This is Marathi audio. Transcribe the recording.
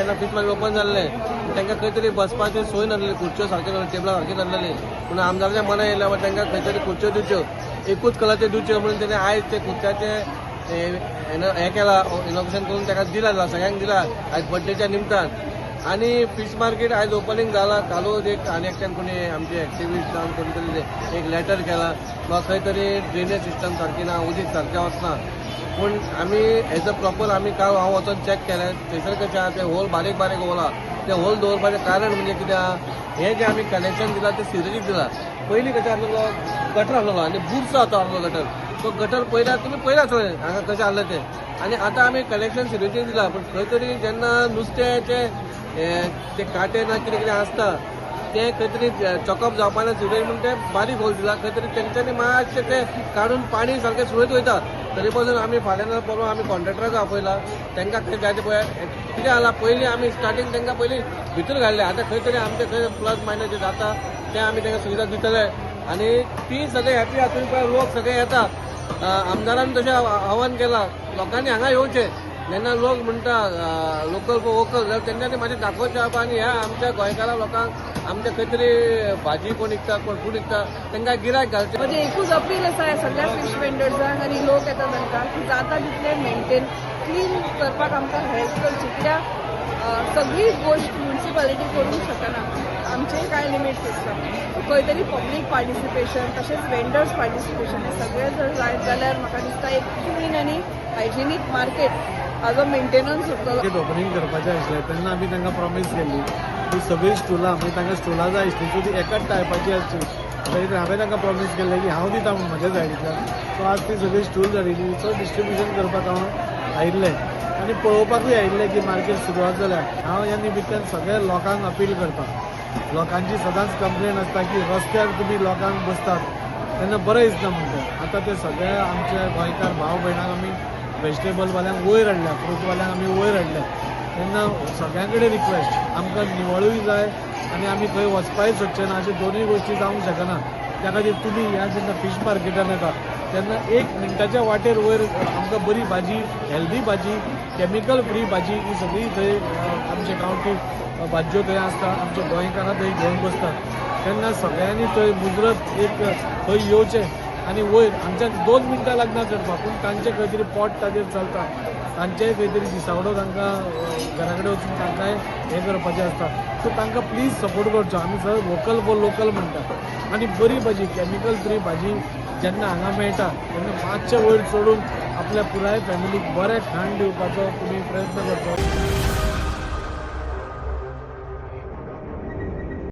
जेन्ना फीश मार्केट ओपन जाल्लें तांकां खंय तरी बसपाची सोय नासली, खुर्च्यो सारक्यो टेबलां सारकी नासलेली. पूण आमदाराच्या मनां येयल्या तांकां खंय तरी खुर्च्यो दिवच्यो, एकूच कलरचे दिवच्यो म्हणून ताणें आयज ते खुर्च्याचे हें केलां, इनॉग्रेशन करून ताका दिलां, सगळ्यांक दिलां आयज बर्थडेच्या निमतान. आणि फिश मार्केट आज ओपनिंग झाला. कालूच एक आनी एकट्यान कोणी आमचे एक्टिविस्ट जावन कोणी तरी एक लेटर केला किंवा खंय तरी ड्रेनेज सिस्टम सारकी ना, उदीक सारकें वचना. पूण आमी एज अ प्रॉपर आमी काल हांव वचून चॅक केलें, थंयसर कशें आहा ते होल बारीक बारीक होल आहा. ते होल दवरपाचें कारण म्हणजे कितें आहा, हें जें आमी कनेक्शन दिलां तें सिरीज दिलां. पयलीं कशें आसलो गटर आसलो आनी बुरसो आसलो गटर. तो गटर पयल्या तुमी पयला आसलें हांगा कशें आहलें तें. आनी आतां आमी कनेक्शन सिरीज दिलां. पूण खंय तरी जेन्ना नुस्त्याचें ते काटे ना कितें कितें आसता ते खंय तरी चॉकअप जावपाना सुरय म्हणून ते बारीक होल दिला. खंय तरी तेंच्यांनी मातशें ते काडून पाणी सारकें सुरयत वयता. तरी पासून आमी फाल्यां परवा आमी कॉन्ट्रॅक्टराक आपयला, तांकां खंय जाय ते पळय कितें जाला. पयलीं आमी स्टार्टींग तांकां पयलीं भितर घातले, आतां खंय तरी आमचे खंय प्लस मायनस जे जाता ते आमी तांकां सुविधा दितले. आनी ती सगळे हॅपी आहा. तुमी पळय लोक सगळे येता. आमदारान तशें आव्हान केलां लोकांनी हांगा येवचें. जेन्ना लोक म्हणटा लोकल फॉर वोकल, जाल्यार तेंच्यांनी मातशें दाखोवचें आसा. आनी ह्या आमच्या गोंयकारा लोकांक आमच्या खंय तरी भाजी कोण विकता कोण फूड विकता तांकां गिरायक घालचें. म्हणजे एकूच अपील आसा ह्या सगळ्या फीश वेंडर्सांक आनी लोक येता तांकां की जाता तितले मेंटेन क्लीन करपाक आमकां हेल्प करची. कित्याक सगळी गोश्ट म्युनिसिपालिटी करूंक शकना, आमचे कांय लिमिट्स आसता. खंय तरी पब्लीक पार्टिसिपेशन तशेंच वेंडर्स पार्टिसिपेशन हे सगळें जर जायत जाल्यार म्हाका दिसता एक क्लीन आनी हायजिनीक मार्केट हाजो मेंटेनन्स उरतलो. ओपनिंग करपाचें आसलें तेन्ना आमी तांकां प्रॉमीस केल्ली की सगळीं स्टुलां म्हणजे तांकां स्टुलां जाय आसली सो ती एकाच टायपाची आसची. हांवें तांकां प्रॉमीस केल्लें की हांव दिता म्हूण म्हज्या सायडींतल्यान. सो आज ती सगळी स्टूल जालेली. सो डिस्ट्रिब्युशन करपाक हांव आयिल्लें आनी पळोवपाकूय आयिल्लें की मार्केट सुरवात जाल्या. हांव ह्या निमित्तान सगळ्या लोकांक अपील करता. लोकांची सदांच कंप्लेन आसता की रस्त्यार तुमी लोकांक बसतात तेन्ना बरें दिसना म्हणटा. आतां ते सगळ्या आमच्या गोंयकार भाव भयणांक आमी व्हेजिटेबलवाल्यांक वयर हाडल्या, फ्रूटवाल्यांक आमी वयर हाडल्या. तेन्ना सगळ्यां कडेन रिक्वेस्ट आमकां निवळूय जाय आनी आमी खंय वचपाय सोदचे ना. अशे दोनूय गोश्टी जावंक शकना. त्या खातीर तुमी ह्या जेन्ना फीश मार्केटान येता तेन्ना 1 मिनटाच्या वाटेर वयर आमकां बरी भाजी, हेल्दी भाजी, केमिकल फ्री भाजी ही सगळी थंय आमचे गांवठी भाजयो थंय आसता. आमचे गोंयकारां थंय घेवन बसतात. तेन्ना सगळ्यांनी थंय मुजरत एक थंय येवचें आनी वयर हांगच्यान 2 मिनटां लागना चडपाक. पूण तांचे खंय तरी पोट ताजेर चलता. तांचेय खंय तरी दिसावडो तांकां घरा कडेन वचून तांकांय हें करपाचें आसता. सो तांकां प्लीज सपोर्ट करचो. आमी सगळे वोकल फॉर लोकल म्हणटा आनी बरी भाजी केमिकल फ्री भाजी जेन्ना हांगा मेळटा तेन्ना मातशें वयर चडून आपल्या पुराय फॅमिलीक बरें खाण दिवपाचो तुमी प्रयत्न करचो.